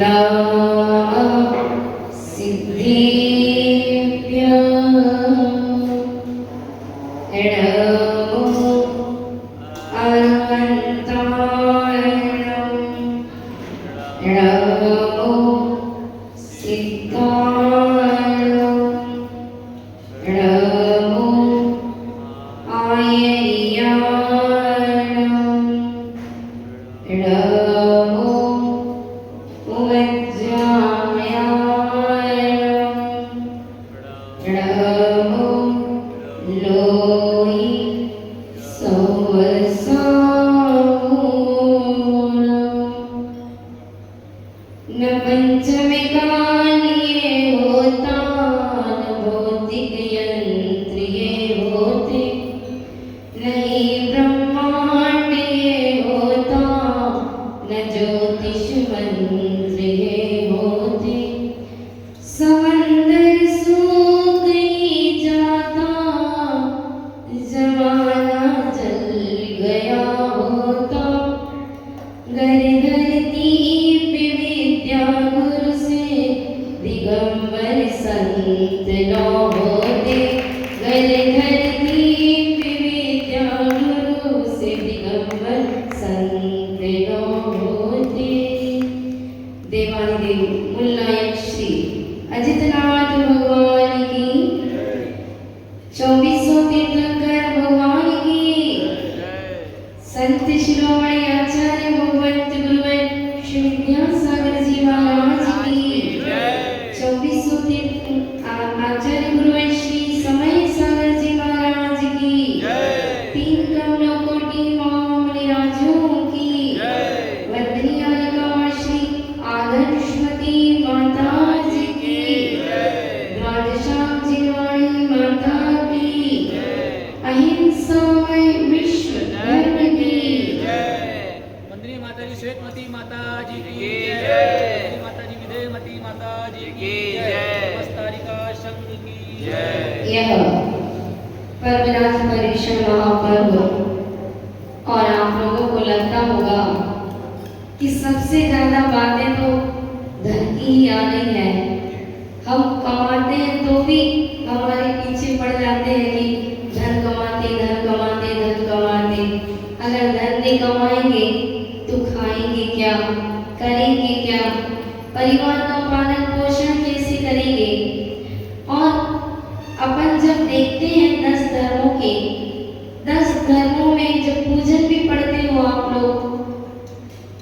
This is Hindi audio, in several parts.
नमः सिद्धेभ्यः नमो अनन्तायं नमो सिद्धाय नमो आयर्याय नमो उमज्जायाय नमो लोहि न पंचमिकान्ये होता न भौतिक यंत्र ये होते नहीं ब्रह्मांड ये होता न ज्योतिष मंत्र ये होते समंदर सूख ही जाता जमाना जल गया होता घर घर दीप विद्या गुरु से दिगंबर संत न होते घर घर दीप विद्या गुरु से दिगंबर संत न होते। देवादिदेव मुल्लायक श्री अजितनाथ भगवान की 2400 तीर्थंकर भगवान की संत शिरोमणि आचार्य भगवंत गुरुवर श्री विद्यासागर जी महाराज की 2400 तीर्थ आचार्य गुरुवर श्री समय सागर जी महाराज की 3 करोड़ कोटि महामुनिराजों की वंदनीयालिका श्री आदर्शवती माता जी की द्वादशाब्दी वाणी माता की अहिंसामय विश्व धर्म की वंदनीय माताजी श्वेतमती माता जी की जय, माताजी विजयमती माता जी की जय, मस्तारिका शंख की जय। यह पर्वराज परिश्रम महापर्व और आप लोगों को लगता होगा कि सबसे ज्यादा बातें तो धन की ही आ रही है। हम कमाते हैं तो भी हमारे पीछे पड़ जाते हैं कि धन कमाते धन कमाते धन कमाते। अगर धन नहीं कमाएंगे तो खाएंगे क्या, करेंगे क्या, परिवार का पालन पोषण कैसे करेंगे। और अपन जब देखते हैं 10 धर्मों के 10 धर्मों में जब पूजन भी पढ़ते हो आप लोग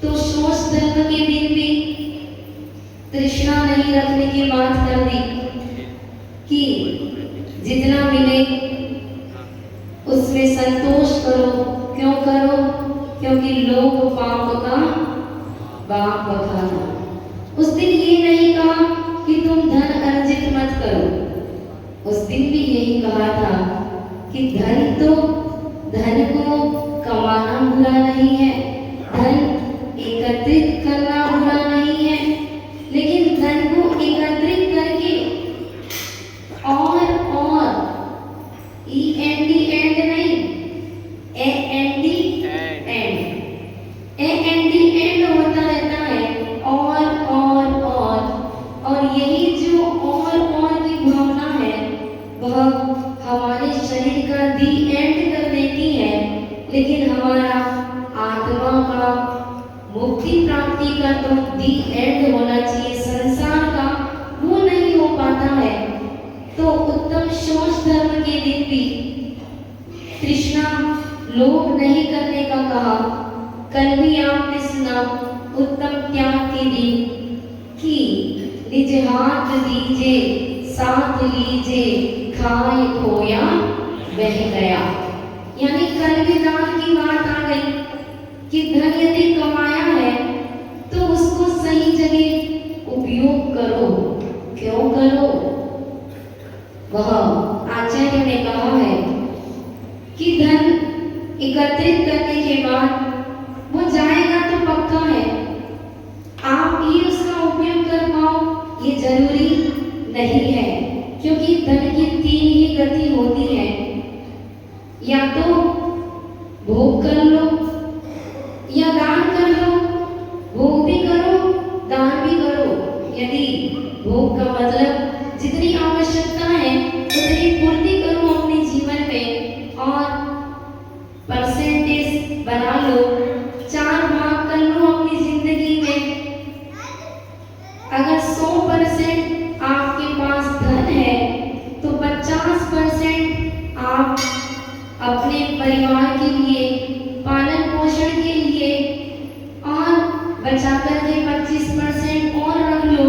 तो शोष धर्म के दिन भी तृष्णा नहीं रखने की बात कर दी कि जितना मिले उसमें संतोष करो। क्यों करो? क्योंकि लोग पाप का बाप बखाना। उस दिन ये नहीं कहा कि तुम धन अर्जित मत करो, उस दिन भी यही कहा था कि धन को कमाना बुरा नहीं है, धन एकत्रित करना बुरा नहीं है, लेकिन धन को एकत्रित करके और END एंड नहीं AND एंड होता रहता है और यही जो और की भावना है वह हमारे शरीर का दी एंड कर देती है, लेकिन हमारा आत्मा का मुक्ति प्राप्ति का तो दी एंड होना चाहिए, संसार का वो नहीं हो पाता है। तो उत्तम शोष धर्म के दिन भी तृष्णा लोभ नहीं करने का कहा। कल भी आपने सुना उत्तम त्याग के दिन कि निज हाथ दीजे साथ लीजे खाए खोया बह गया। यानी कल भी दान की बात आ गई कि धन यदि कमाया है तो उसको सही जगह उपयोग करो। क्यों करो? वह आचार्य ने कहा है कि धन एकत्रित करने के बाद वो जाएगा तो पक्का है, आप ही उसका उपयोग कर पाओ ये जरूरी नहीं है, क्योंकि धन की 3 ही गति होती है, या तो भोग कर लो या दान कर लो। भोग भी करो दान भी करो यदि भोग का मतलब जितनी आवश्यकता है उतनी पूर्ति करो अपने जीवन में और परसेंटेज बना लो, 4 भाग कर लो अपनी जिंदगी में। अगर 100% आपके पास धन है तो 50% आप अपने परिवार के लिए, पालन पोषण के लिए और बचा करके 25% और रख लो।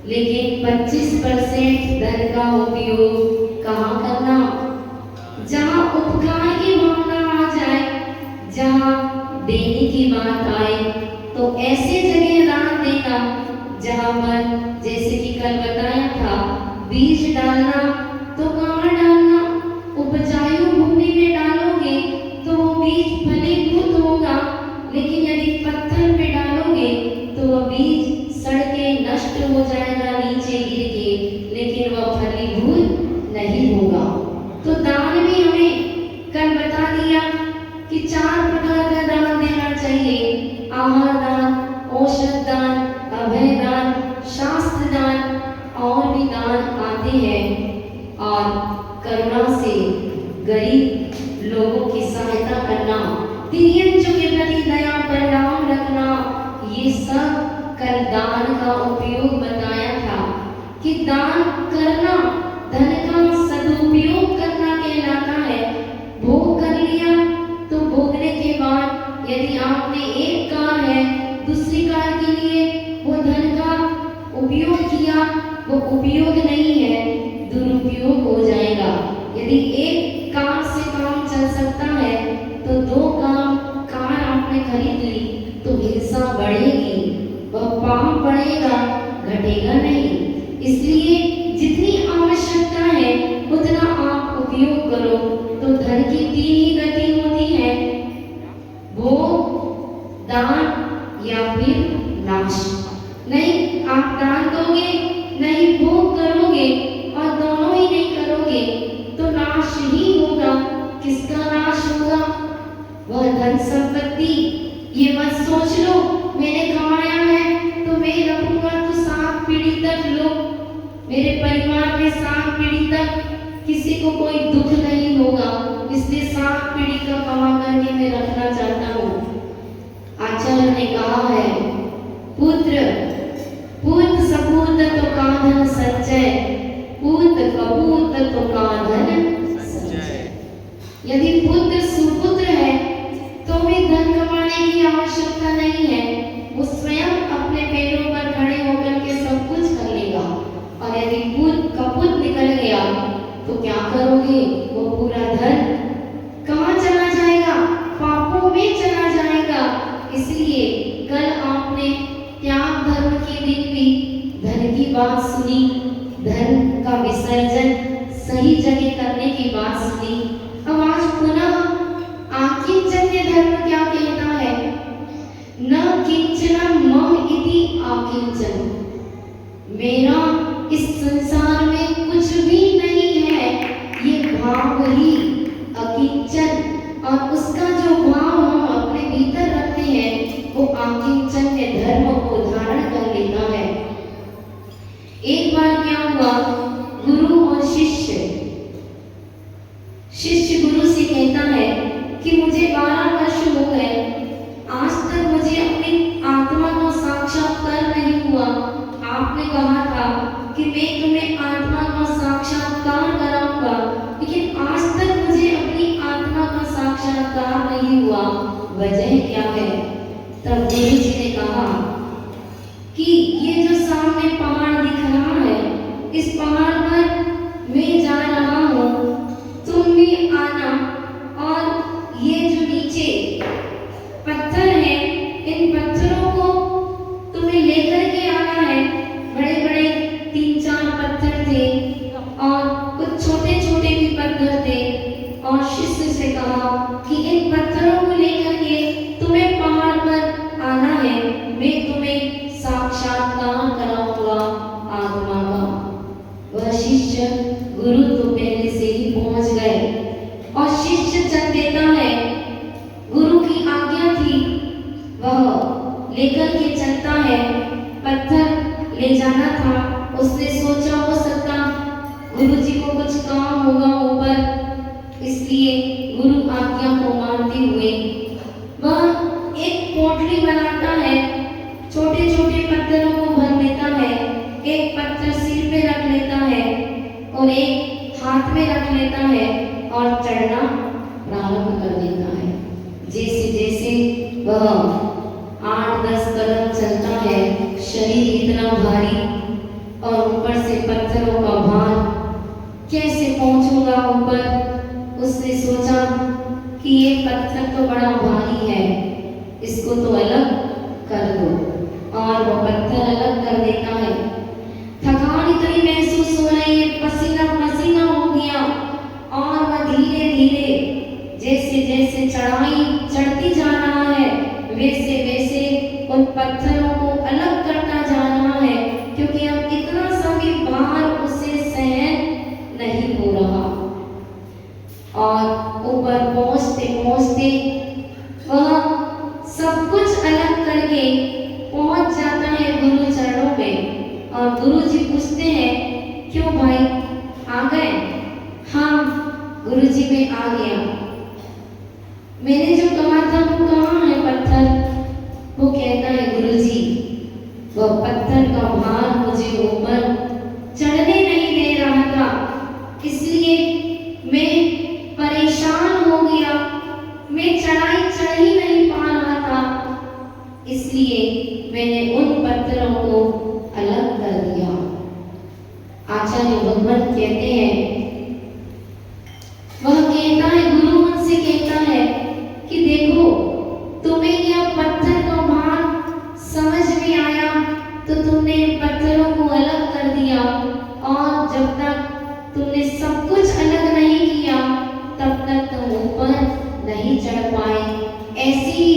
लेकिन 25% धन का उपयोग कहाँ करना? जहाँ उपकार की भावना आ जाए, जहाँ देने की बात आए, तो ऐसे जगह दान देना जहाँ पर, जैसे कि कल बताया था, बीज डालना तो कहाँ डालना? उपजाऊ भूमि में डालोगे तो वो बीज फलीभूत होगा, लेकिन यदि पत्थर पे डालोगे तो वह बीज सड़ के नष्ट हो जाएगा नीचे गिर के, लेकिन वह फलीभूत नहीं होगा। तो दान भी हमें कल बता दिया कि 4 प्रकार का दान देना चाहिए। आहार दान, औषध दान, अभय दान, शास्त्र दान और भी दान आते हैं। और करुणा से गरीब लोगों की सहायता करना, तिर्यंचों के प्रति दया परिणाम रखना, ये सब कल दान का उपयोग बताया था कि दान करना धन का सदुपयोग करना कहलाता है। भोग कर लिया तो भोगने के बाद यदि आपने एक कार है, दूसरी कार के लिए वो धन का उपयोग किया, वो उपयोग नहीं है, दुरुपयोग हो जाएगा। यदि एक कार से काम चल सकता है तो 2 कार आपने खरीद ली तो हिंसा बढ़ेगी, वह पाप बढ़ेगा, घटेगा नहीं। इसलिए जितनी आवश्यकता है उतना आप उपयोग करो। तो धन की 3 ही गति होती है, भोग, दान या फिर नाश। नहीं आप दान दोगे, नहीं भोग करोगे और दोनों ही नहीं करोगे तो नाश ही होगा। किसका नाश होगा? वह धन संपत्ति। ये मत सोच लो मैंने कमाया है तो मैं रखूंगा तो 7 पीढ़ी तक लो, मेरे परिवार में 7 पीढ़ी तक किसी को कोई दुख नहीं होगा, इसलिए 7 पीढ़ी का कमा करके मैं रखना चाहता हूँ। आचार्य ने कहा है, पुत्र पूत सपूत तो का धन संचय, पूत कपूत तो का धन संचय। यदि पुत्र सुपुत्र है तो भी धन कमाने की आवश्यकता नहीं है, वो स्वयं अपने पैरों पर खड़े होकर के सब कुछ कर लेगा। और यदि पूत कपूत निकल गया तो क्या करोगे? वो पूरा धन कहाँ चला जाएगा? पापों में चला जाएगा। इसलिए कल आपने त्याग धर्म के दिन भी धन की बात सुनी, धन का विसर्जन सही जगह करने की बात सुनी। अब आज पुनः आकिंचन्य धर्म क्या कहता है? न किंचन मम इति आकिंचन, मेरा इस संसार में कुछ भी नहीं है, ये भाव ही अकिंचन। और उसका जो भाव हम अपने भीतर रखते हैं वो आकिंचन्य धर्म को धारण कर लेता है। एक बार क्या हुआ, गुरु और शिष्य गुरु से कहता है कि मुझे 12 वर्ष हो गए, आज तक मुझे अपनी आत्मा का साक्षात्कार नहीं हुआ। आपने कहा था कि मैं तुम्हें आत्मा का साक्षात्कार कराऊंगा, लेकिन आज तक मुझे अपनी आत्मा का साक्षात्कार नहीं हुआ, वजह क्या है? तब गुरु जी ने कहा कि ये जो सामने पहाड़ दिख रहा है, इस पहाड़ पर मैं जा रहा हूँ, तुम भी आना। और ये जो नीचे पत्थर है, इन पत्थरों को तुम्हें लेकर के आना है। बड़े बड़े 3-4 पत्थर थे और कुछ छोटे छोटे भी पत्थर थे। और शिष्य से कहा कि इन पत्थरों को लेकर के तुम्हें पहाड़ पर आना है, मैं तुम्हें साक्षात्कार कराऊंगा आत्मा का। वह शिष्य, गुरु तो पहले से ही पहुंच गए और शिष्य चल देता है, गुरु की आज्ञा थी, वह लेकर के चलता है ले जाना था। उसने सोचा हो सकता गुरुजी को कुछ काम होगा ऊपर, इसलिए गुरु आज्ञा को मानते हुए वह एक पोटली बनाता है, छोटे छोटे पत्थरों को भर लेता है, एक पत्थर सिर पे रख लेता है और एक हाथ में रख लेता है और चढ़ना प्रारंभ कर देता है। जैसे जैसे वह 8-10 कदम चलता है, शरीर इतना भारी और ऊपर से पत्थरों का भार, कैसे पहुंचूंगा ऊपर। उसने सोचा कि ये पत्थर तो बड़ा भारी है, इसको तो अलग कर दो, और वो पत्थर अलग कर देता है। थकान इतनी महसूस हो रही है, पसीना पसीना हो गया और वह धीरे धीरे जैसे जैसे चढ़ाई चढ़ती जा रहा है, वैसे वैसे उन पत्थरों को अलग करता जा रहा है, क्योंकि अब इतना सभी भार उसे सहन नहीं हो रहा। और ऊपर पहुंचते पहुंचते वह सब कुछ अलग करके पहुंच जाता है गुरु चरणों में। और गुरु जी पूछते हैं, क्यों भाई आ गए? हाँ गुरु जी मैं आ गया। मैंने जो कहा था वो कहाँ है पत्थर? वो कहता है गुरु जी वो पत्थर का भार मुझे ऊपर चढ़ने नहीं दे रहा था, इसलिए मैं परेशान हो गया, मैं चढ़ाई चढ़ ही नहीं पा रहा था, इसलिए मैंने उन पत्थरों को अलग कर दिया। आचार्य भगवान कहते हैं, वह कहता है गुरु उनसे कहता है कि देखो तुम्हें यह पत्थर का भार समझ में आया तो तुमने पत्थरों को अलग कर दिया, और जब तक तुमने सब कुछ अलग नहीं किया तब तक तुम ऊपर नहीं चढ़ पाए। ऐसी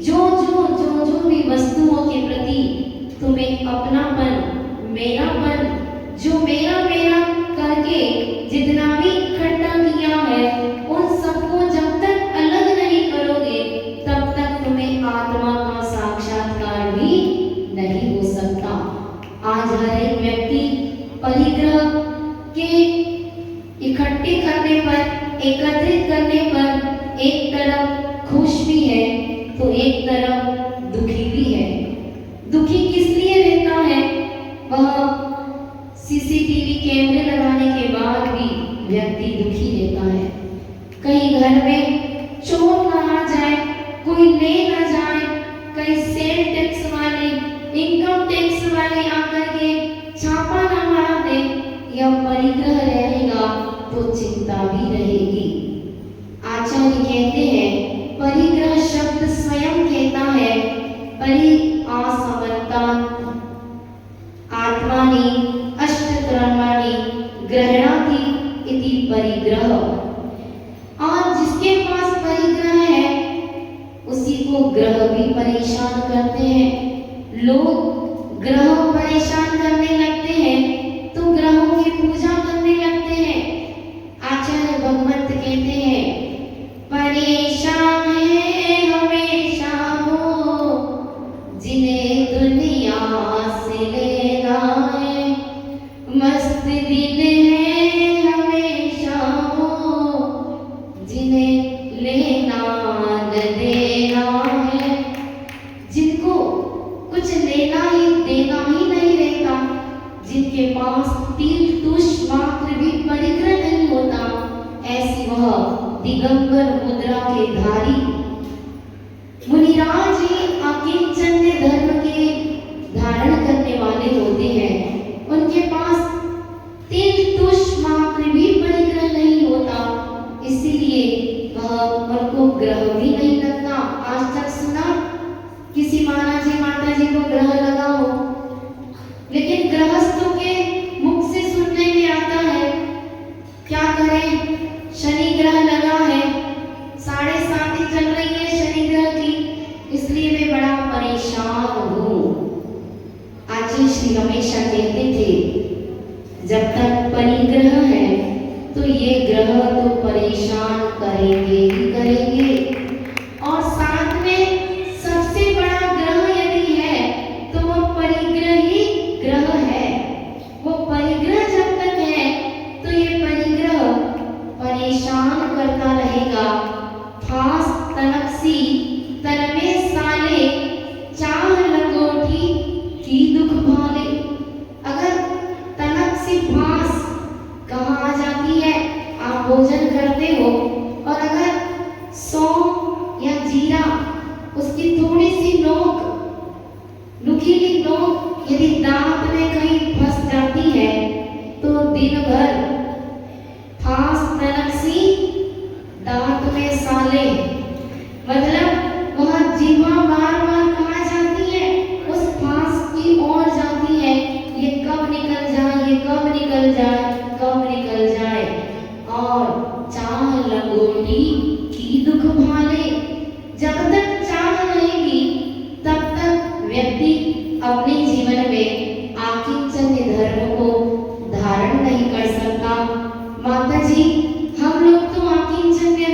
जो जो जो जो भी वस्तुओं के प्रति तुम्हें अपनापन, मेरापन, जो मेरा मेरा करके जितना भी इकट्ठा किया है, उन सबको जब तक अलग नहीं करोगे तब तक तुम्हें आत्मा का साक्षात्कार भी नहीं हो सकता। आज हर एक व्यक्ति परिग्रह के इकट्ठे करने पर, एकत्रित करने पर एक तरफ खुश भी है तो एक तरफ दुखी भी है। दुखी किस लिए रहता है? वह सीसीटीवी कैमरे लगाने के बाद भी व्यक्ति दुखी रहता है। कहीं घर में चोर ना आ जाए, कोई ले ना जाए, कहीं सेल टैक्स वाले, इनकम टैक्स वाले आकर के छापा ना मार दे, या परिग्रह रहेगा तो चिंता भी रहेगी। आचार्य कहते हैं परिग्रह शब्द स्वयं कहता है परि आसमन्ता आत्मानि अष्टकर्माणि ग्रहणाति इति परिग्रह। और जिसके पास परिग्रह है उसी को ग्रह भी परेशान करते हैं। लोग ग्रह परेशान करने लगते हैं तो ग्रहों की पूजा करने लगते हैं। आचार्य भगवंत कहते हैं परेशान है हमेशा वो जिन्हें दुनिया से लेना है, मस्त दिन है हमेशा वो जिन्हें लेना न देना है। जिनको कुछ लेना ही देना ही नहीं रहता, जिनके पास तिल तुष मात्र भी परिग्रह नहीं होता, ऐसी वह दिगंबर मुद्रा के धारी मुनिराज ही अकिंचन्य धर्म के धारण करने वाले होते हैं। उनके पास तिल तुष मात्र भी परिग्रह नहीं होता, इसीलिए वह उनको ग्रह भी नहीं लगता। आज तक सुना किसी महाराज जी माता जी को ग्रह लगा हो, लेकिन गृहस्थों के मुख से सुनने में आता है क्या करें, शनि ग्रह लगा है, 7.5 चल रही है शनि ग्रह की, इसलिए मैं बड़ा परेशान हूँ। आचार्य श्री हमेशा कहते थे जब तक परिग्रह है तो ये ग्रह तो परेशान करेंगे ही करेंगे, और साथ में सबसे बड़ा ग्रह यदि है तो वह परिग्रही ग्रह यदि दांत में कहीं फंस जाती है तो दिन भर फांस तनकसी दांत में साले, मतलब वह जीवा बार बार कहाँ जाती है, उस फांस की ओर जाती है। ये कब निकल जाए, ये कब निकल जाए, कब निकल जाए। और चाह लंगोटी की दुख भाले, जब तक चाह रहेगी तब तक व्यक्ति अपने जीवन में आकिंचन्य धर्म को धारण नहीं कर सकता। माता जी, हम लोग तो आकिंचन्य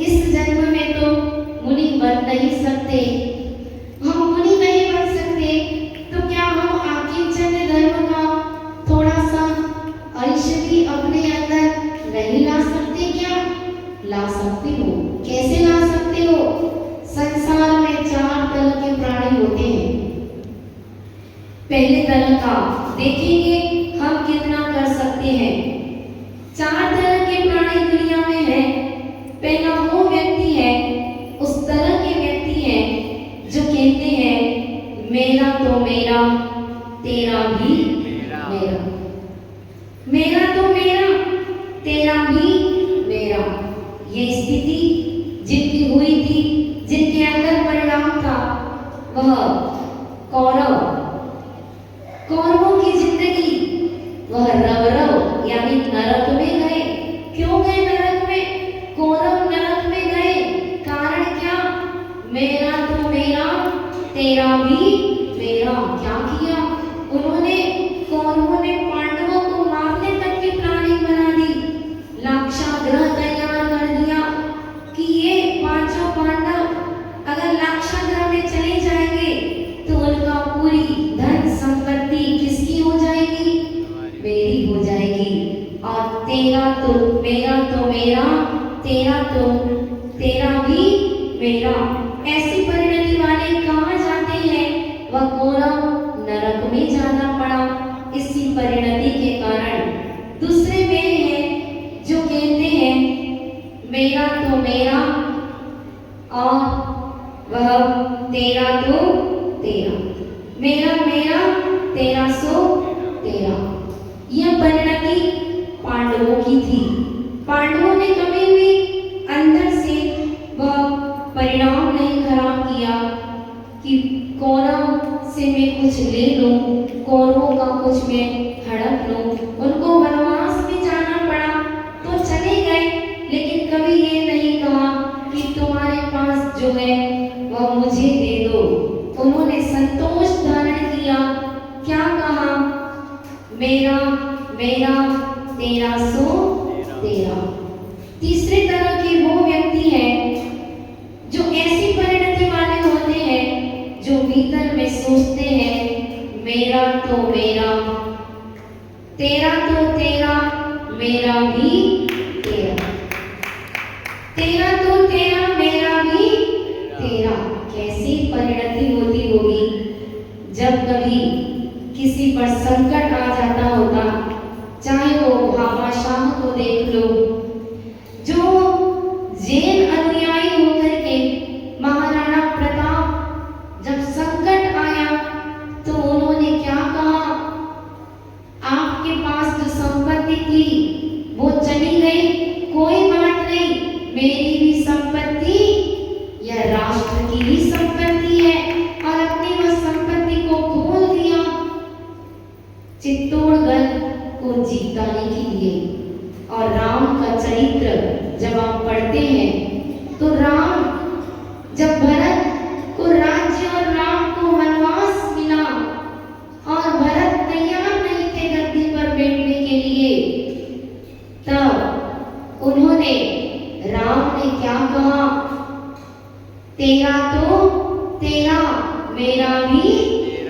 इस जन्म में तो मुनि बन नहीं सकते। हम मुनि नहीं बन सकते तो क्या हम आकिंचन्य धर्म का थोड़ा सा अंश भी अपने अंदर नहीं ला सकते? क्या ला सकते हो? कैसे ला सकते हो? संसार में 4 तरह के प्राणी होते हैं। पहले तरह का देखेंगे हम कितना कर सकते हैं। 4 तरह के प्राणी दुनिया में हैं। पहला वो व्यक्ति है, उस तरह के व्यक्ति हैं जो कहते हैं मेरा तो मेरा, तेरा भी मेरा, मेरा तो मेरा, तेरा भी मेरा। ये स्थिति जिनकी हुई थी, जिनके अंदर परिणाम था, वह कौरवों की जिंदगी, वह रवरव यानी नरक में गए। क्यों गए नरक में? कौरव नरक में गए, कारण क्या? मेरा तो मेरा, तेरा भी मेरा। क्या किया उन्होंने? कौरवों ने पांडवों को मारने तक की प्लानिंग बना दी, लाक्षागृह तैयार कर दिया कि ये 5 पांडव अगर लाक्षागृह में चले जाएंगे तो उनका पूरी धन संपत्ति किसकी हो जाएगी? मेरी हो जाएगी। और तेरा तो मेरा, तेरा भी मेरा। ऐसी परिणति वाले कहाँ जाते हैं? वह कौरव नरक में जाना पड़ा इसी परिणति के कारण। दूसरे वे हैं जो कहते हैं मेरा तो मेरा और वह तेरा तो तेरा, मेरा मेरा, तेरा सो तेरा। यह परिणति पांडवों की थी। पांडवों ने कभी भी अंदर से वह परिणाम नहीं खराब किया कि कौरव से मैं कुछ ले लूं, कौरवों का कुछ मैं हड़प लूं। उनको वनवास में जाना पड़ा तो चले गए, लेकिन कभी ये नहीं कहा कि तुम्हारे पास जो है वह मुझे दे दो। उन्होंने संतोष धारण किया। क्या कहा? मेरा मेरा, तेरा सो तेरा। तीसरे तरह के वो व्यक्ति हैं जो ऐसी परिणति वाले होते हैं जो भीतर में सोचते हैं मेरा तो मेरा, तेरा तो तेरा, मेरा भी तेरा, तेरा तो तेरा, मेरा भी तेरा। कैसी परिणति होती होगी जब कभी किसी पर संकट आ जाता होगा। चाहे वो भामाशाह को देख लो, जो जैन अनुयायी होकर के महाराणा प्रताप जब संकट आया तो उन्होंने क्या कहा? आपके पास जो संपत्ति थी वो चली गई, कोई बात नहीं, मेरी भी संपत्ति या राष्ट्र की भी संपत्ति है। और अपनी वह संपत्ति को खोल दिया चित्तौड़गढ़ को जीताने के लिए। और राम का चरित्र जब आप पढ़ते हैं तो राम जब भरत को राज्य और राम को वनवास मिला और भरत तैयार नहीं थे गद्दी पर बैठने के लिए, तब उन्होंने, राम ने क्या कहा? तेरा तो तेरा, मेरा भी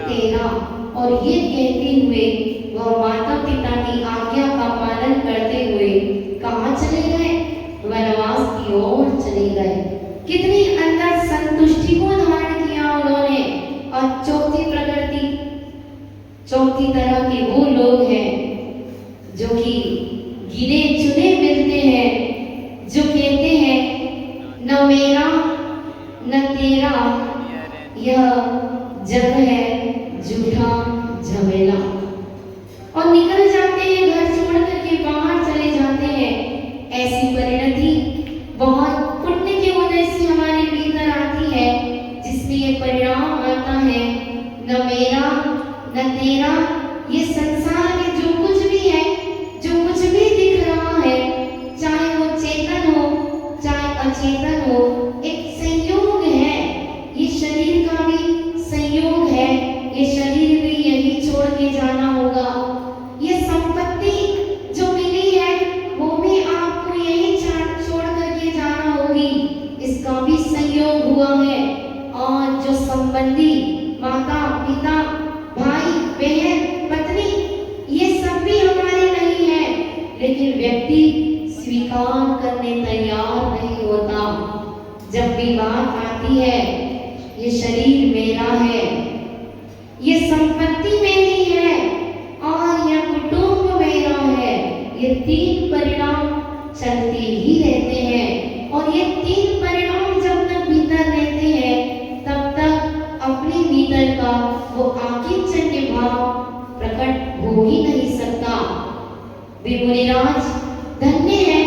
तेरा। और ये कहते हुए वह माता पिता की आज्ञा का पालन करते हुए कहाँ चले गए? वनवास की ओर चले गए। कितनी अंदर संतुष्टि को धारण किया उन्होंने। और चौथी प्रकृति, चौथी तरह के वो लोग हैं जो कि गिने चुने मिलते हैं, जो कहते हैं न मेरा न तेरा, यह जग है झूठा झमेला और निकल जाते हैं, घर छोड़ करके बाहर चले जाते हैं। ऐसी परिणति बहुत पुण्य के उदय से हमारे भीतर आती है, जिसमें ये परिणाम आता है, न मेरा न तेरा, ये संसार में जो कुछ भी है, जो कुछ भी दिख रहा है, चाहे वो चेतन हो चाहे अचेतन हो, एक संयोग है। ये शरीर का भी संयोग है, ये शरीर भी यही छोड़ के जाना होगा। ये संपत्ति जो मिली है वो भी आपको यही छोड़ करके जाना होगी, इसका भी संयोग हुआ है। और जो संबंधी माता पिता भाई बहन पत्नी, ये सब भी हमारे नहीं है, लेकिन व्यक्ति स्वीकार करने तैयार नहीं होता। जब भी बात आती है ये शरीर मेरा है, ये संपत्ति मेरी है और यह कुटुंब मेरा है, ये तीन परिणाम चलते ही रहते हैं। और ये तीन परिणाम जब तक भीतर रहते हैं तब तक अपने भीतर का वो आकिंचन्य भाव प्रकट हो ही नहीं सकता। वे मुनिराज धन्य है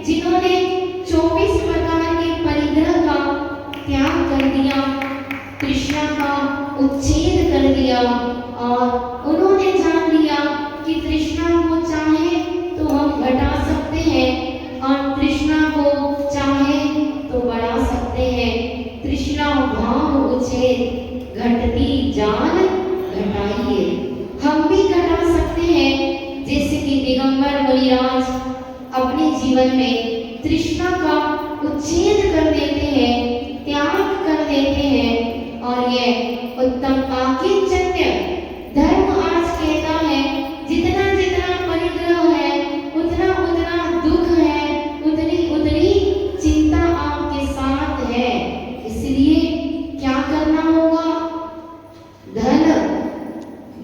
जिन्होंने 24 प्रकार के परिग्रह का त्याग कर दिया, तृष्णा का उच्छेद कर दिया और उन्होंने जान लिया कि तृष्णा को चाहे तो हम घटा सकते हैं और तृष्णा को चाहे तो बढ़ा सकते हैं। तृष्णा भाव उच्छेद, घटती जान घटाइए, हम भी घटा सकते हैं। जैसे कि दिगंबर मुनिराज अपने जीवन में तृष्णा का उच्छेद कर देते हैं, त्याग कर देते हैं और ये उत्तम आकिंचन्य धर्म आज कहता है, जितना जितना परिग्रह है उतना उतना दुख है, उतनी उतनी चिंता आपके साथ है। इसलिए क्या करना होगा? धन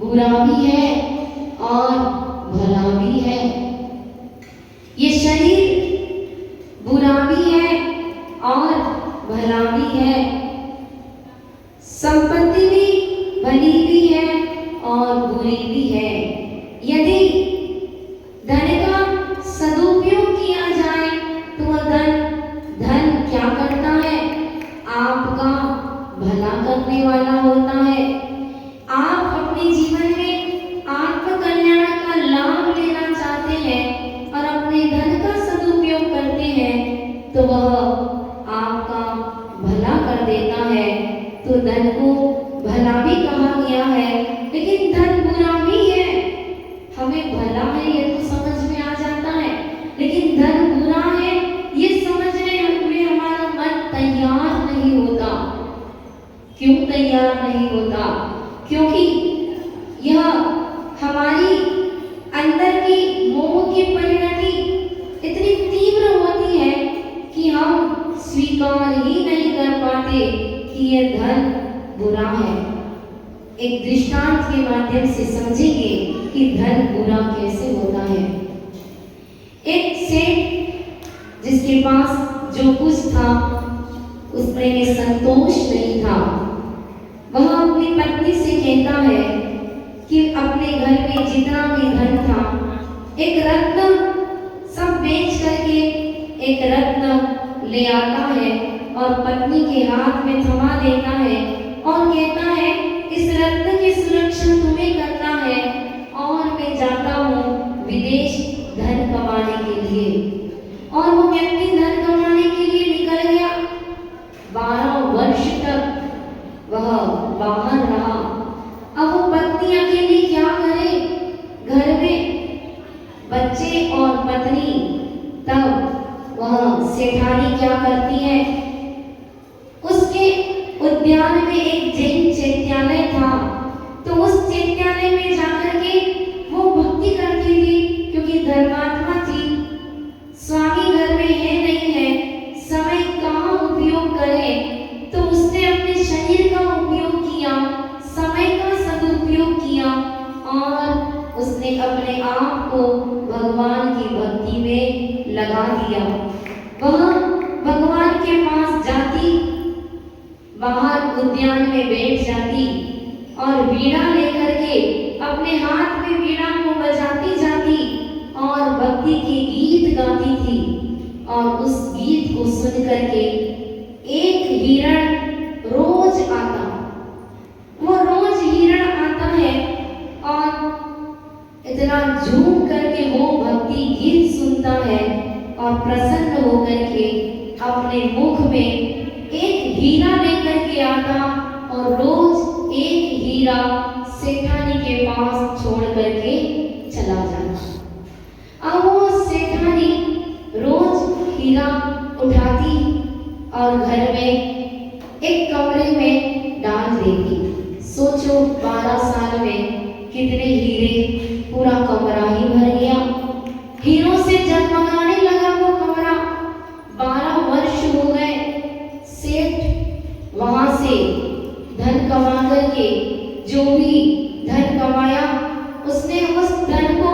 बुरा भी है और भला भी है, ये शरीर बुरा भी है और भला भी है, संपत्ति भी भली भी है और बुरी भी है। यदि धन का सदुपयोग किया जाए तो वह धन क्या करता है? आपका भला करने वाला होता है। आप अपने जीवन में आत्म कल्याण का लाभ लेना चाहते हैं और अपने धन का सदुपयोग करते हैं तो वह आपका भला कर देता है। तो धन को भला भी कहा गया है, लेकिन धन बुरा भी है। हमें भला है ये तो समझ में आ जाता है, लेकिन धन बुरा है ये समझने में हमारा मन तैयार नहीं होता। क्यों तैयार नहीं होता? क्योंकि यह हमारी अंदर की मोह की परिणति इतनी तीव्र होती है कि हम स्वीकार ही नहीं कर पाते कि यह धन बुरा है। एक दृष्टांत के माध्यम से समझेंगे कि धन बुरा कैसे होता है। एक सेठ जिसके पास जो कुछ था उसमें संतोष नहीं था, वह अपनी पत्नी से कहता है कि अपने घर में जितना भी धन था, एक रत्न सब बेच करके एक रत्न ले आता है और पत्नी के हाथ में थमा देता है और कहता है इस रत्न की सुरक्षा तुम्हें करना है और मैं जाता हूँ विदेश धन कमाने के लिए। और वो व्यक्ति धन कमाने के लिए निकल गया। 12 वर्ष तक वह बाहर रहा। अब वो पत्नी अकेली क्या करे? घर में बच्चे और पत्नी। तब वह सेठानी क्या करती है? उसके उद्यान में एक जैन चैत्यालय था, तो उस चैत्यालय में जाकर के वो भक्ति करती थी, क्योंकि धर्मात्मा थी। स्वामी घर में है नहीं है, समय कहाँ उपयोग करे, तो उसने अपने शरीर का उपयोग किया, समय का सदुपयोग किया और उसने अपने आप को भगवान की भक्ति में लगा दिया। वह भगवान के पास जाती, बाहर उद्यान में बैठ जाती और वीणा लेकर के अपने कितना झूम करके वो भक्ति गीत सुनता है और प्रसन्न होकर के अपने मुख में एक हीरा लेकर के आता और रोज एक हीरा सेठानी के पास छोड़ करके चला जाता। अब वो सेठानी रोज हीरा उठाती और घर में एक कमरे में डाल देती। सोचो 12 साल में कितने हीरे, पूरा कमरा ही भर गया। हीरों से जगमगाने लगा वो कमरा। 12 वर्ष हो गए। सेठ वहां से धन कमा करके जो भी धन कमाया उसने उस धन को,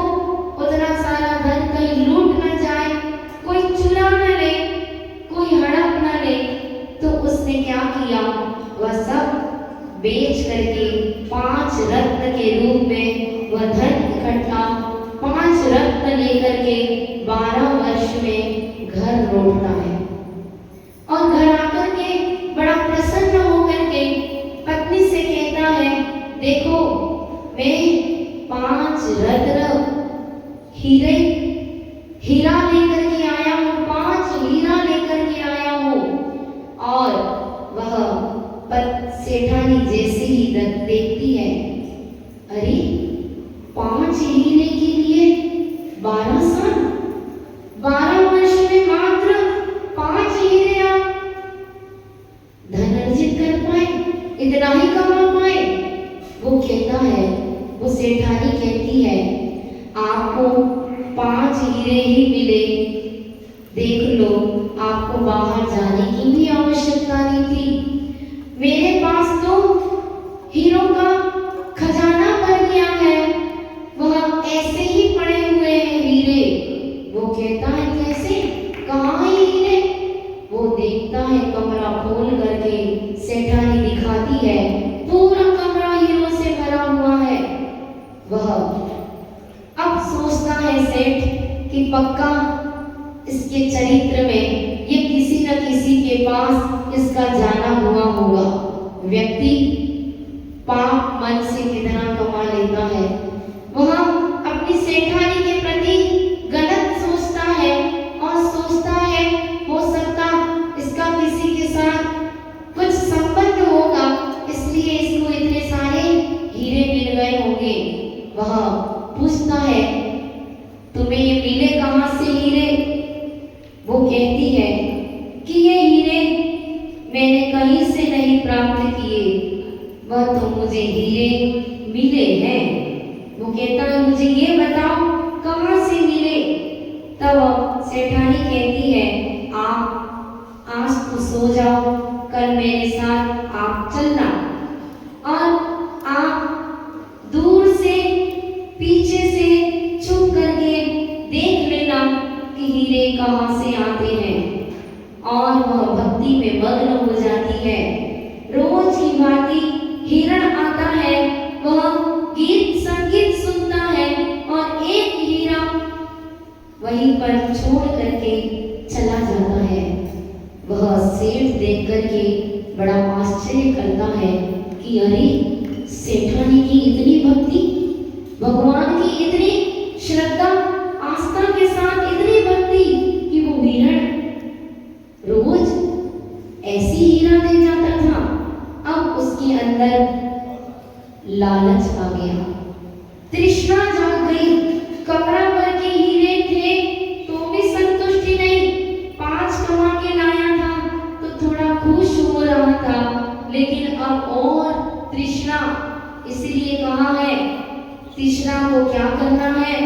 उतना सारा धन कहीं लूट न जाए, कोई चुरा न ले, कोई हड़प न ले, तो उसने क्या किया, वह सब बेच करके 5 रत्न के रूप में वह धन इकट्ठा 5 रत्न लेकर के 12 वर्ष में घर लौटता है। और घर आकर के बड़ा प्रसन्न होकर के पत्नी से कहता है, देखो मैं 5 रत्न हीरा लेकर के आया हूँ, 5 हीरा लेकर के आया हूँ। और वह सेठानी जैसे ही देखती है, अरे 5 हीरे के लिए 12 साल, 12 वर्ष में मात्र 5 हीरे आप धन अर्जित कर पाए, इतना ही कमा पाए। वो कहता है, वो सेठानी कहती है, आपको 5 हीरे ही मिले, देख लो आपको बाहर जाने की भी आवश्यकता नहीं थी। मेरे पास तो हीरों का खजाना भर गया है, वह ऐसे ही पड़े हुए हैं हीरे। वो कहता है, कैसे, कहाँ है हीरे? वो देखता है, कमरा खोल करके सेठानी दिखाती है, पूरा कमरा हीरों से भरा हुआ है। वह अब सोचता है सेठ कि पक्का इसके चरित्र में ये किसी न किसी के पास इसका जाना हुआ होगा। व्यक्ति पाप मन से कितना कमा लेता है, वह अपनी सेठानी के प्रति गलत सोचता है और सोचता है हो सकता इसका किसी के साथ कुछ संबंध होगा, इसलिए इसको इतने सारे हीरे मिल गए होंगे। वह पूछता है, तुम्हें ये मिले कहाँ से हीरे? वो कहती है कि ये हीरे मैंने कहीं से नहीं प्राप्त किए, वह तो मुझे हीरे मिले हैं। वो कहता है, मुझे ये बताओ कहाँ से मिले? तब सेठानी कहती है, आप आज तो सो जाओ, कल मेरे साथ आप चलना और आप दूर से पीछे से छुप करके देख लेना कि हीरे कहाँ से आते हैं। और वह भक्ति में मग्न हो जाती है। रोज की भांति हिरण आता है, वह गीत संगीत सुनता है और एक हीरा वहीं पर छोड़ करके चला जाता है। वह सेठ देख करके बड़ा आश्चर्य करता है कि अरे सेठानी की इतनी भक्ति, भगवान की इतनी श्रद्धा आस्था के साथ इतनी भक्ति कि वो हिरण रोज ऐसी हीरा दे जाता था। अब उसके अंदर लालच आ गया, तृष्णा जाग गई। कमरा भर के हीरे थे तो भी संतुष्टि नहीं। 5 कमा के लाया था तो थोड़ा खुश हो रहा था, लेकिन अब और तृष्णा। इसलिए कहा है, तृष्णा को क्या करना है?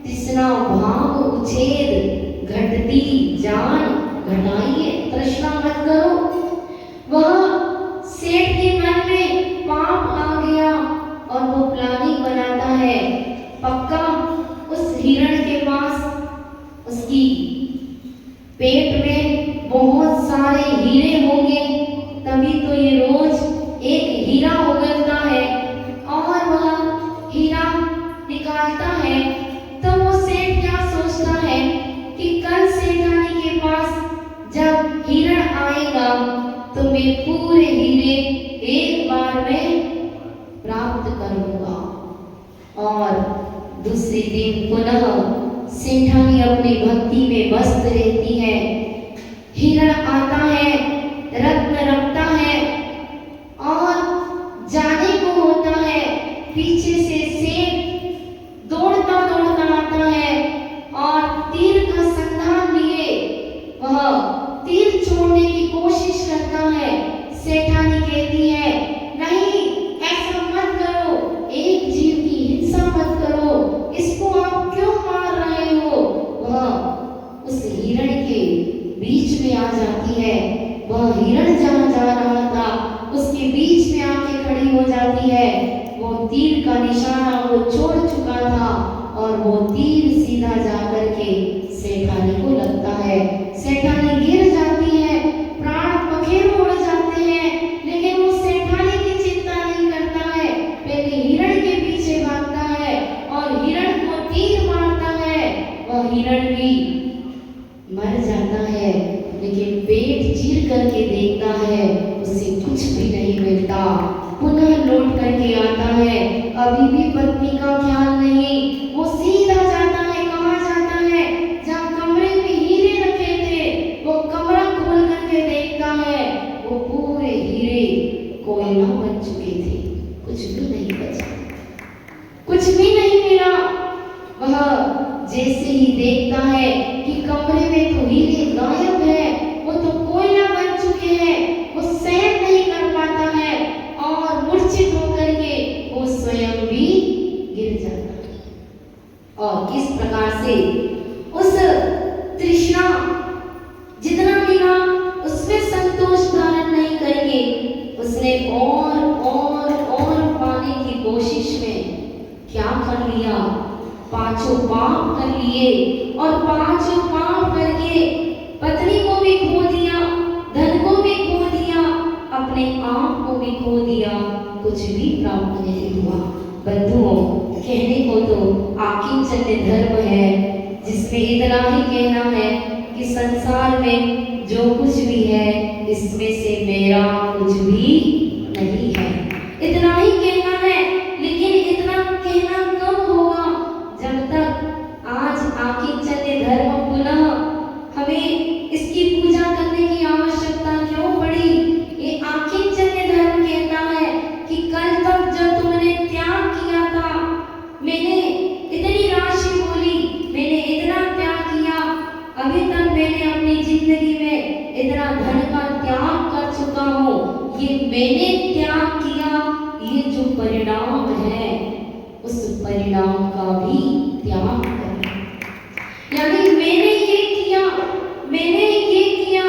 तृष्णा भाव उच्छेद घटती जान घटाइए, तृष्णा मत करो। वह सेठ के मन में पाप आ गया और वो प्लानिंग बनाता है, पक्का उस हिरण के पास उसकी पेट में बहुत सारे हीरे होंगे, तभी तो ये रोज एक हीरा उगलता है और वह हीरा निकालता है। तो वो सेठ क्या सोचता है कि कल सेठानी के पास जब हिरण आएगा तो मैं पूरे हीरे एक बार में प्राप्त करूंगा। और दूसरे दिन पुनः सेठानी अपनी भक्ति में मस्त रहती है। हिरण आता है, रत्न रखता है और जाने को होता है। पीछे से सेठ दौड़ता दौड़ता आता है और तीर का संधान लिए वह तीर छोड़ने की कोशिश करता है। सेठानी कहती है, नहीं, ऐसा मत करो, एक जीव की हिंसा मत करो, इसको आप क्यों मार रहे हो। वह उस हिरण के बीच में आ जाती है। वह हिरण जहाँ जा रहा था उसके बीच में आके खड़ी हो जाती है। वो तीर का निशाना वो छोड़ चुका था और वो तीर सीधा जाकर के सेठानी को लगता है। सेठानी गिर जाती है, प्राण पखेरु उड़ जाते हैं, लेकिन वो सेठानी की चिंता नहीं करता है। पहले हिरण के पीछे भागता है और हिरण को तीर मारता है। वह हिरण भी मर जाता है, लेकिन पेट चीर करके देखता है, उसे कुछ भी नहीं मिलता। पुनः लौट करके आता है, अभी भी पत्नी का ख्याल नहीं। वो सीधा जाता है, कहाँ जाता है, जहाँ कमरे में हीरे रखे थे। वो कमरा खोल करके देखता है, वो पूरे हीरे कोयला बन चुके थे, कुछ भी नहीं बचा, कुछ भी नहीं मिला। वह जैसे ही देखता है कि कमरे में तो हीरे गायब है, वो तो कोयला बन चुके हैं, वो सहन नहीं कर पाता है और मूर्छित होकर के वो स्वयं भी गिर जाता है। और किस प्रकार से उस तृष्णा जितना मिला उसमें संतोष धारण नहीं करके उसने और पाने की कोशिश में क्या कर लिया, पांचों पाप कर लिए और पांचों पाप करके पत्नी को भी खो दिया, धन को भी खो दिया, अपने आप को भी खो दिया, कुछ भी प्राप्त नहीं हुआ। बंधुओं, कहने को तो आकिंचन्य धर्म है, जिसमें इतना ही कहना है कि संसार में जो कुछ भी है इसमें से मेरा कुछ भी नहीं है, इतना ही कहना है। लेकिन इतना कहना कब होगा, जब तक आज आकिंचन्य धर्म पुनः हमें इसकी पूजा करने की आवश्यकता क्यों पड़ी। ये आकिंचन्य धर्म कहता है कि कल तक जब तुमने त्याग किया था, मैंने इतनी राशि बोली, मैंने इतना त्याग किया, अभी तक मैंने अपनी जिंदगी में इतना धन का त्याग कर चुका हूँ, ये मैंने त्याग किया, ये जो परिणाम है उस परिणाम का भी त्याग करना। यानी मैंने ये किया, मैंने ये किया,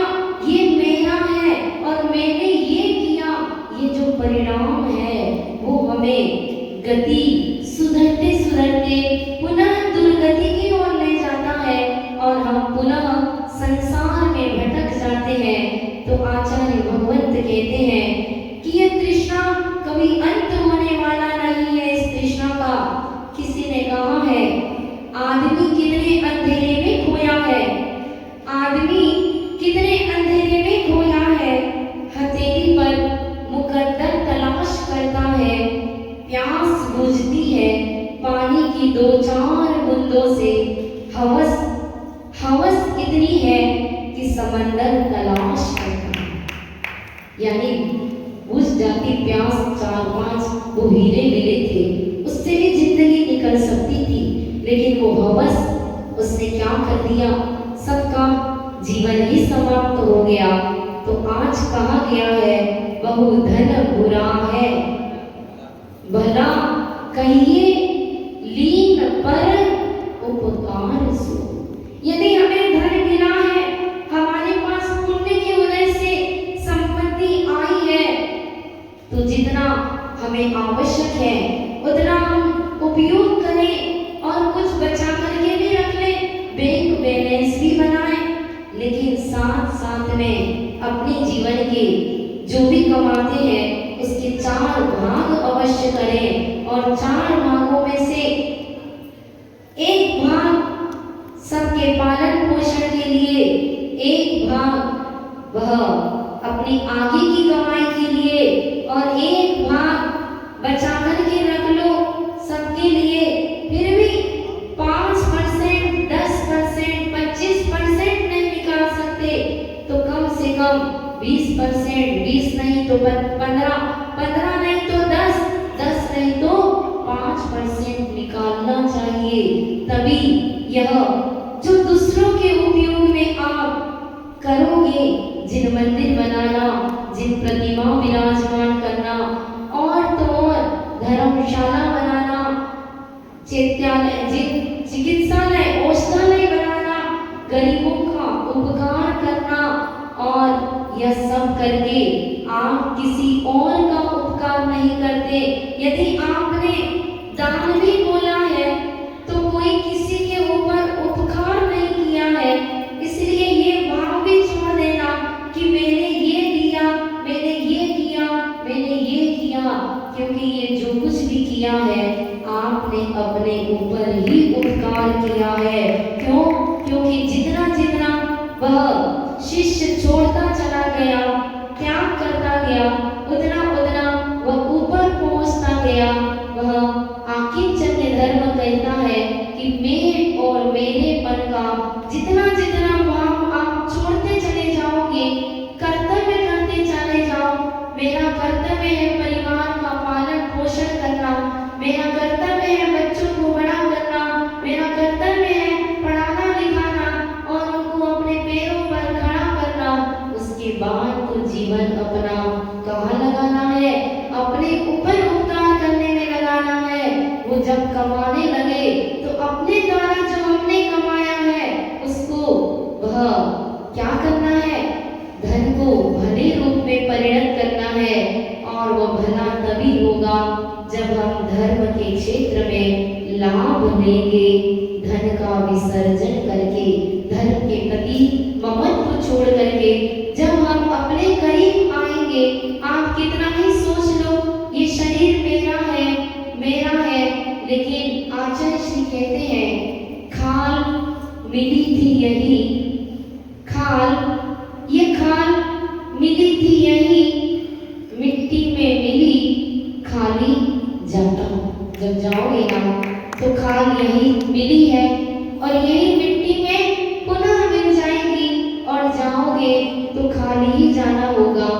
ये मेरा है, और मैंने ये किया, ये जो परिणाम है वो हमें गति सुधरते सुधरते पुनः दुर्गति की ओर ले जाता है और हम पुनः संसार में भटक जाते हैं। तो आचार्य भगवंत कहते हैं कि ये तृष्णा कभी अंत होने वाला नहीं है। इस तृष्णा का किसी ने कहा है, आदमी कितने अंधेरे में खोया है, आदमी कितने अंधेरे में खोया है, हथेली पर मुकद्दर तलाश करता है, प्यास बुझती है, पानी की दो चार बूंदों से हवस इतनी है कि समंदर तलाश करता है। यानी बुझ जाती प्यास, चार पांच वो हीरे मिले थे, उससे भी जिंदगी निकल सकती थी, लेकिन वो हवस उसने क्या कर दिया, सबका जीवन ही समाप्त हो गया। तो आज कहा गया है, बहु धन बुरा है, भला कहिए लीन पर उपकार सो। यदि हमें धन मिला है, हमारे पास पुण्य की वजह से संपत्ति आई है, तो जितना हमें आवश्यक है उतना हम उपयोग करें और कुछ बचा करके भी रख लें, बैंक बैलेंस भी बनाएं, लेकिन साथ साथ में अपने जीवन के जो भी कमाते हैं उसके 4 भाग अवश्य करें और 4 भागों में से एक भाग सबके पालन पोषण के लिए, एक भाग वह अपनी आगे की कमाई के लिए और एक भाग बचा करके रख लो सबके लिए। फिर भी 20%, 20 नहीं तो 15, 15 नहीं तो 10, 10 नहीं तो 5% निकालना चाहिए। तभी यह जो दूसरों के उपयोग में आप करोगे, जिन मंदिर बनाना, जिन प्रतिमा विराजमान करना, और तो और धर्मशाला बनाना, चैत्यालय, जिन चिकित्सालय, औषधालय बनाना, गरीबों का उपकार करना, और यह सब करके आप किसी और का उपकार नहीं करते। यदि आपने दान भी बोला है तो कोई किसी के ऊपर उपकार नहीं किया है। इसलिए ये भाव भी छोड़ देना कि मैंने ये दिया, मैंने ये किया, मैंने ये किया, क्योंकि ये जो कुछ भी किया है आपने अपने ऊपर ही उपकार किया है। क्यों? क्योंकि जितना जितना वह शिष्य छोड़ता चला गया, त्याग करता गया, उतना उतना वह ऊपर पहुंचता गया। वह आकिंचन्य धर्म कहता है कि मैं और मेरेपन का जितना जितना भाव आप छोड़ते चले जाओगे, कर्तव्य करते चले जाओ। मेरा कर्तव्य है परिवार का पालन पोषण करना, मेरा कर्तव्य है बच्चों को बड़ा करना, मेरा कर्तव्य है पढ़ाना लिखाना और उनको अपने पैरों पर खड़ा करना। उसके बाद तो जीवन अपना कहाँ लगाना है? अपने ऊपर उपकार करने में लगाना है। वो जब कमाने लगे तो अपने द्वारा जो हमने कमाया है उसको वह क्या करना है? धन को भले रूप में परिणत करना है। और वो भला तभी होगा जब हम धर्म के क्षेत्र में लाभ लेंगे, धन का विसर्जन करके, धर्म के प्रति ममत्व छोड़ करके। जब हम अपने करीब आएंगे, आप कितना ही सोच लो ये शरीर मेरा है, लेकिन आचार्य श्री कहते हैं खाल मिली थी यही, ये खाल मिली थी यही, मिट्टी में मिली खाली जाता। जब जाओगे ना तो खाल यही मिली है और यही मिट्टी में पुनः मिल जाएगी, और जाओगे तो खाली ही जाना होगा।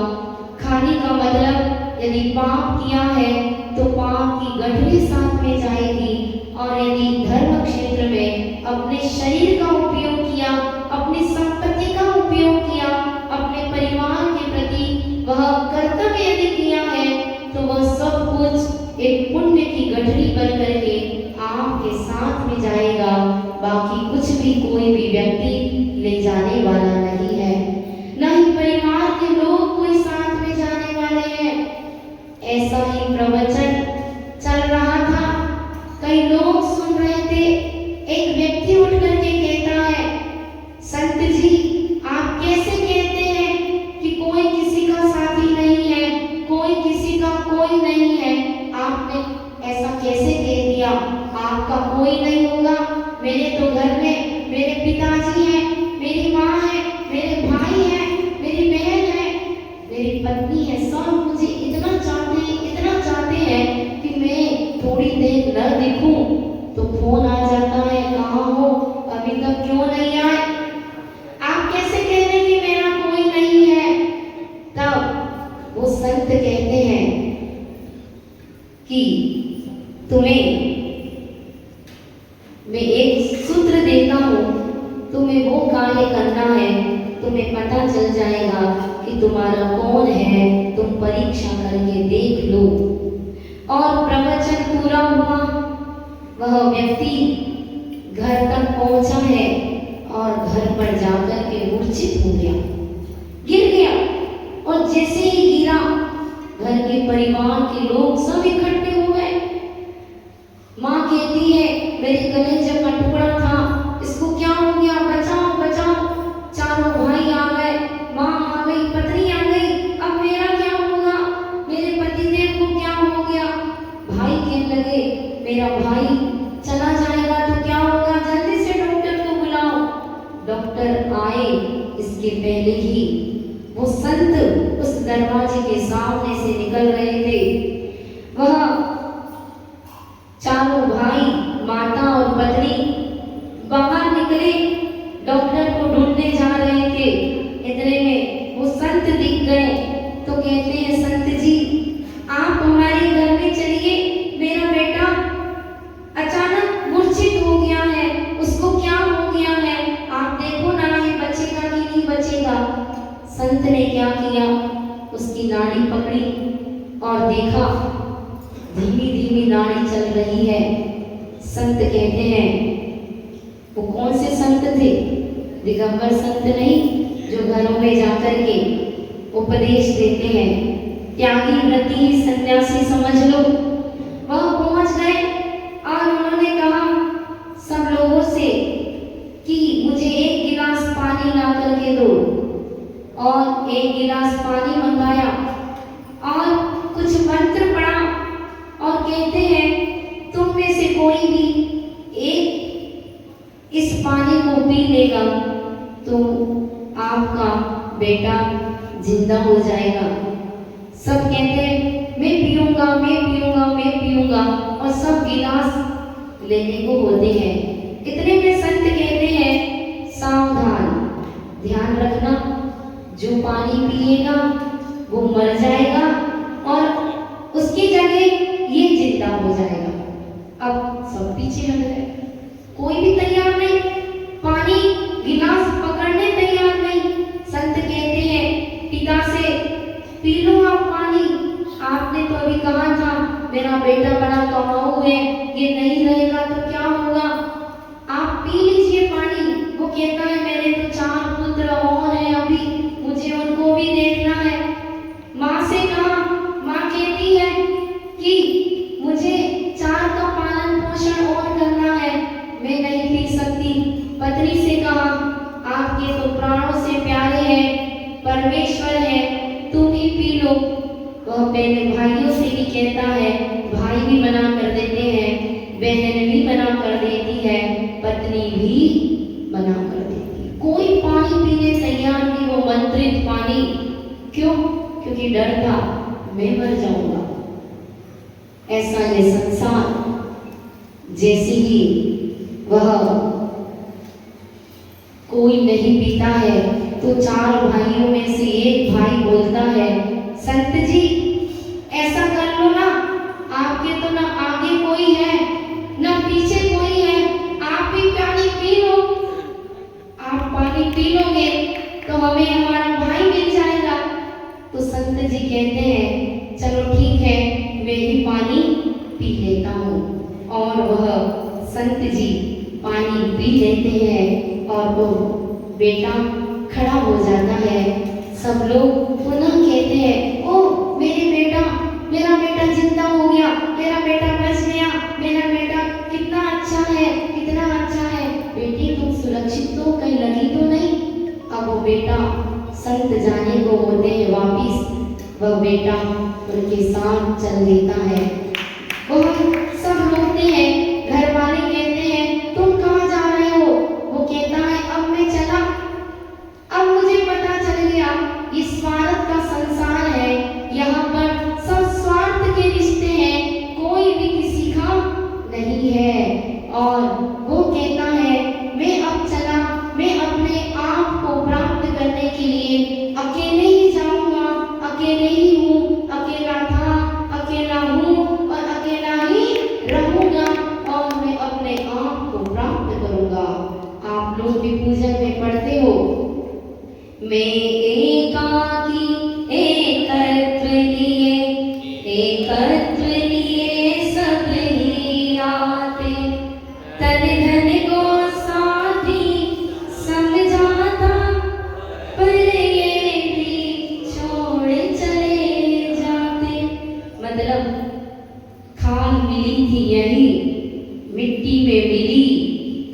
खाली का मतलब यदि पाप किया है तो पाप की गठरी साथ में जाएगी, और यदि धर्म क्षेत्र में अपने शरीर का उपयोग किया, अपनी संपत्ति का उपयोग किया, अपने परिवार के प्रति वह कर्तव्य यदि किया है, तो वह सब कुछ एक पुण्य की गठरी बन करके आपके साथ में जाएगा। बाकी कुछ भी कोई भी व्यक्ति ले जाने वाला नहीं है, न ही परिवार के लोग कोई साथ में जाने वाले हैं। ऐसा ही प्रवचन चल रहा था, कई लोग सुन रहे थे। एक व्यक्ति उठ करके कहता है, संत जी आप कैसे कहते हैं कि कोई किसी का साथी नहीं है, कोई किसी का कोई नहीं है? आपने ऐसा कैसे कह दिया? आपका कोई नहीं होगा। मेरे तो घर में मेरे पिताजी हैं, मेरी माँ है, मेरे भाई हैं, मेरी बहन है, मेरी पत्नी है, सब मुझे इतना चाहते हैं कि मैं थोड़ी देर न दिखूं तो फोन आ जाता है, कहाँ हो, अभी तक क्यों नहीं आए? आप कैसे कह रहे कि मेरा कोई नहीं है? तब वो संत कहते हैं कि तुम्हें मैं एक सूत्र देता हूँ, तुम्हें वो कार्य करना है, तुम्हें पता चल जाएगा कि तुम्हारा कौन है, तुम परीक्षा करके देख लो। और प्रवचन पूरा हुआ, वह व्यक्ति घर तक पहुंचा है और घर पर जाकर के मूर्छित हो गया, गिर गया। और जैसे ही गिरा, घर के परिवार के लोग सब इकट्ठे हो गए। माँ कहती है मेरे कलेजे का टुकड़ा था, इसको क्या हो गया, बचाओ बचाओ। चारों भाई आ गए, माँ आ गई, पत्नी आ गई, अब मेरा क्या होगा, मेरे पतिदेव को क्या हो गया? भाई कहने लगे मेरा भाई चला जाएगा तो क्या होगा, जल्दी से डॉक्टर को बुलाओ। डॉक्टर आए, इसके पहले ही वो संत उस दरवाजे के सामने से निकल रहे थे। वह चारों भाई, माता और पत्नी बाहर निकले, डॉक्टर को ढूंढने जा रहे थे। इतने में वो संत दिख गए। संत ने क्या किया, उसकी नाड़ी पकड़ी और देखा धीमी धीमी नाड़ी चल रही है। संत कहते हैं, वो कौन से संत थे? दिगंबर संत नहीं, जो घरों में जाकर के उपदेश देते हैं। त्यागी व्रती सन्यासी समझ लो। वह पहुंच गए और उन्होंने कहा सब लोगों से कि मुझे एक गिलास पानी ला करके दो, और एक गिलास पानी मंगाया और कुछ मंत्र पढ़ा और कहते हैं तुम में से कोई भी एक इस पानी को पी लेगा तो आपका बेटा जिंदा हो जाएगा। सब कहते हैं मैं पीऊंगा, मैं पीऊंगा, मैं पीऊंगा, और सब गिलास लेने को होते हैं। इतने में संत कहते हैं सावधान, ध्यान रखना, जो पानी पिएगा वो मर जाएगा और उसकी जगह ये जिंदा हो जाएगा। अब सब पीछे हट गए, कोई भी तैयार नहीं, पानी गिलास पकड़ने तैयार नहीं। संत कहते हैं पिता से, पी लो आप पानी, आपने तो अभी कहा था मेरा बेटा बड़ा कमाऊ है, ये नहीं रहेगा तो क्या होगा, आप पी लीजिए पानी। वो कहता है मेरे तो 4 पुत्र और हैं, अभी मुझे उनको भी देखना है। माँ से कहा, माँ कहती है कि मुझे 4 का पालन पोषण और करना है, मैं नहीं पी सकती। पत्नी से कहा आपके तो प्राणों से प्यारे हैं, परमेश्वर है, तुम ही पी लो। वह पहले भाइयों से भी कहता है, भाई भी मना कर देते हैं, बहन भी मना कर देती है, पत्नी भी मना कर देती है। कोई पानी पीने तैयार नहीं, वो मंत्रित पानी। क्यों? क्योंकि डर था मैं मर जाऊंगा। ऐसा ये संसार। जैसे ही वह कोई नहीं पीता है तो 4 भाइयों में से एक भाई बोलता है, संत जी ऐसा कर लो ना, आपके तो ना आगे कोई है ना पीछे कोई है, आप भी पानी पी लो। आप पानी पी लोगे तो हमें हमारा भाई मिल जाएगा। तो संत जी कहते हैं चलो ठीक है, मैं ही पानी पी लेता हूँ। और वह संत जी पानी पी लेते हैं और वो बेटा खड़ा हो जाता है। सब लोग पुनः कहते हैं, ओ मेरा बेटा जिंदा हो गया, मेरा बेटा बच गया, मेरा बेटा कितना अच्छा है, कितना अच्छा है। बेटी तुम सुरक्षित तो कहीं लगी तो नहीं? अब वो बेटा संत जाने को होते हैं वापिस, वह बेटा उनके साथ चल देता है। वो सब रोते हैं, घर वाले कहते हैं तुम कहाँ जा रहे हो? वो कहता है अब मैं चला, अब मुझे पता चल गया ये स्वार्थ का संसार है, यहाँ पर सब स्वार्थ के रिश्ते हैं, कोई भी किसी का नहीं है। और वो कहता है मैं अब चला, मैं अपने आप को प्राप्त करने के लिए अकेले ही जाऊंगा, अकेले ही हूँ, अकेला था, अकेला हूँ और अकेला ही रहूंगा, और मैं अपने आप को प्राप्त करूंगा। आप लोग भी पूजन में पढ़ते हो, मैं एकाकी एकत्व लिए सब ही आते, तन धन को साथी समझाता, पर ये भी छोड़ चले जाते। मतलब खाल मिली थी यही, मिट्टी में मिली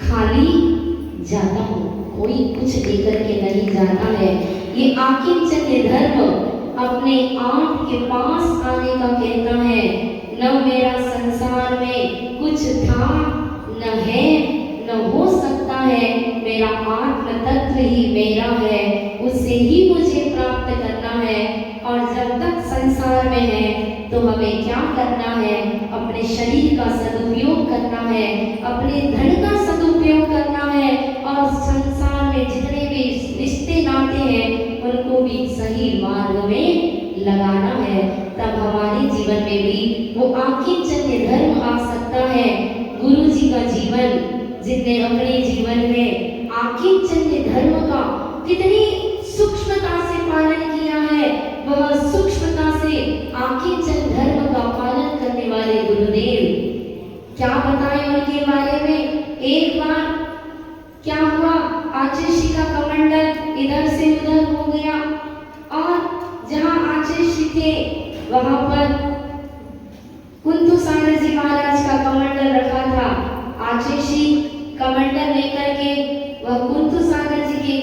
खाली जाता हूँ, कोई कुछ लेकर के नहीं जाता है। ये आकिंचन्य धर्म अपने आप के पास आने का कहता है। न मेरा संसार में कुछ था, न है, न हो सकता है, मेरा आत्म तत्व ही मेरा है, उसे ही मुझे प्राप्त करना है। और जब तक संसार में है तो हमें क्या करना है? अपने शरीर का सदुपयोग करना है, अपने धन का सदुपयोग करना है, और संसार में जितने भी रिश्ते नाते हैं उनको भी सही मार्ग में लगाना है। तब हमारे जीवन में भी वो आकिंचन्य धर्म आ सकता है। गुरु जी का जीवन, जिसने अपने जीवन में आकिंचन्य धर्म का कितनी सूक्ष्मता से पालन किया है, वह सूक्ष्मता से आकिंचन धर्म का पालन करने वाले गुरुदेव। क्या बताएं उनके बारे में। एक बार क्या हुआ, आचार्य का कमंडल इधर से उधर हो गया और जहां आचार्य थे वहां पर कुंतु सागर जी महाराज का कमंडल रखा था। आचार्य कमंडल लेकर के वह कुंतु सागर जी के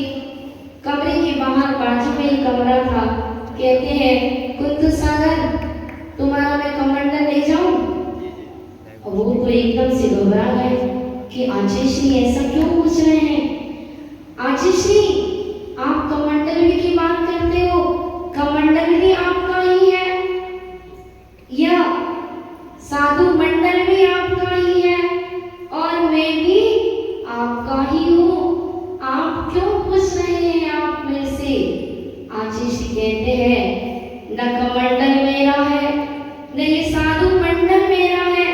कमरे के बाहर बाजू में ही कमरा था। कहते हैं कुंतु सागर तुम्हारा मैं कमंडल ले जाऊं। और वो तो एकदम से घबरा गए कि आचार्य ऐसा क्यों पूछ रहे हैं। आचार्य आप कमंडल भी की बात करते हो, कमंडल भी आपका ही है या साधु मंडल भी आपका ही है और मैं भी आपका ही हूँ, आप क्यों पूछ रहे हैं आप मेरे से। आचार्य कहते हैं न कमंडल मेरा है, न ये साधु मंडल मेरा है,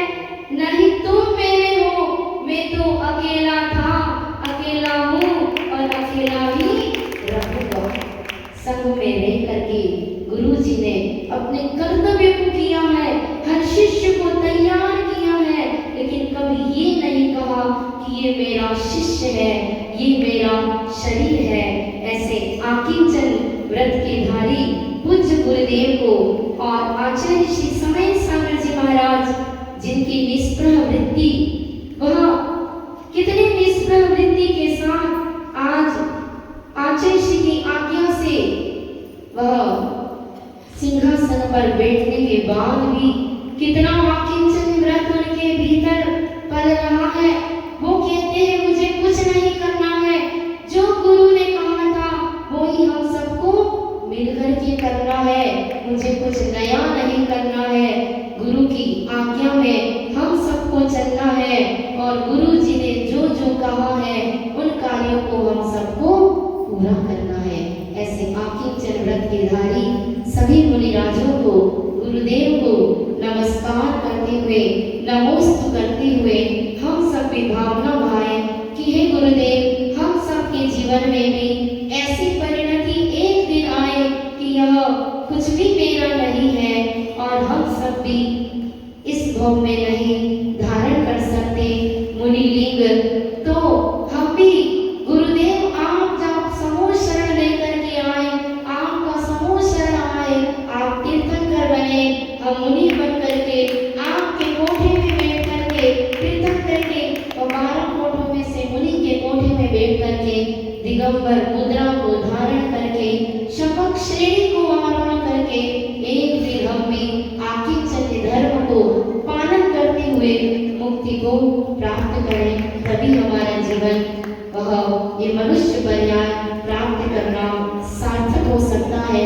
न ही तुम मेरे हो। मैं तो अकेला था, अकेला हूँ और अकेला ही रहूंगा। संग में रह करके गुरु जी ने अपने कर्तव्य को किया है, हर शिष्य को तैयार किया है, लेकिन कभी ये नहीं कहा कि ये मेरा शिष्य है, ये मेरा शरीर है। ऐसे आकिंचन व्रत के धारी पूज्य गुरुदेव को और आचार्य श्री समय सागर जी महाराज जिनकी निष्प्रह वृत्ति, वह कितने निष्प्रह वृत्ति के साथ आज आचार्य श्री की आज्ञा से वह सिंहासन पर बैठने के बाद भी कितना आकिंचन व्रत उनके भीतर पल रहा है। वो कहते हैं मुझे कुछ नहीं करना है, जो गुरु ने कहा था वो ही हम सबको मिलकर के करना है, मुझे कुछ नया नहीं करना है। गुरु की आज्ञा में हम सबको चलना है और गुरु जी ने जो जो कहा है उन कार्यों को हम सबको पूरा करना है। ऐसे आकिंचन व्रत के धारी सभी मुनिराजों को, गुरुदेव को नमस्कार करते हुए, नमोस्तु करते हुए हम सब भी भावना भाए कि हे गुरुदेव, हम सब के जीवन में भी ऐसी परिणति एक दिन आए कि यह कुछ भी मेरा नहीं है और हम सब भी इस भव में नहीं धारण कर सकते मुनिलिंग। तो हम भी गुरुदेव आप जब समूह शरण लेकर के आए, आपका समूह शरण आए, आप तीर्थंकर बने, हम मुनि बन करके आपके कोठे में बैठ करके तीर्थंकर करके और 12 कोठों में से मुनि के कोठे में बैठ करके दिगंबर मुद्रा को धारण करके शपथ श्रेणी को आरोहण करके एक दिन हम भी आकिंचन धर्म को पालन करते हुए मुक्ति को प्राप्त करें। तभी हमारा जीवन वह ये मनुष्य पर्याय प्राप्त करना सार्थक हो सकता है।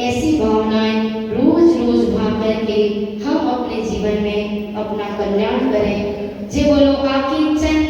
ऐसी भावनाएं रोज रोज भाग करके हम अपने जीवन में अपना कल्याण करें। जय बोलो आकिंचन